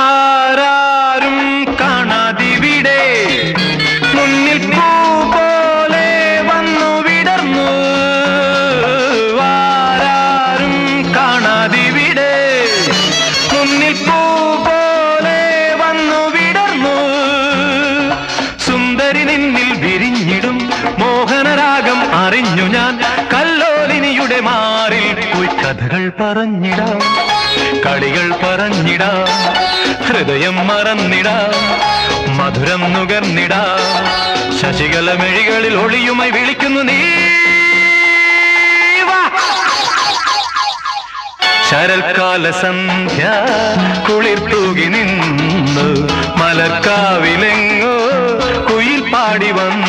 ആരാരും കാണാതിവിടെ മുന്നിൽ പൂ പോലെ വന്നു വിടർന്നു. ആരാരും കാണാതിവിടെ മുന്നിൽ പൂ പോലെ വന്നു വിടർന്നു. സുന്ദരി നിന്നിൽ വിരിഞ്ഞിടും മോഹനരാഗം അറിഞ്ഞു ഞാൻ. കല്ലോലിനിയുടെ മാറിൽ പോയി കഥകൾ പറഞ്ഞിടാം, കളികൾ പറഞ്ഞിടാം, ഹൃദയം മറന്നിടാം, മധുരം നുകർന്നിടാം. ശശികല മെഴികളിൽ ഒളിയുമായി വിളിക്കുന്നു നീ. ശരൽക്കാല സന്ധ്യ കുളിർ തൂകി നിന്നു, മലർക്കാവിലെങ്ങോ കുയിൽ പാടി വന്നു.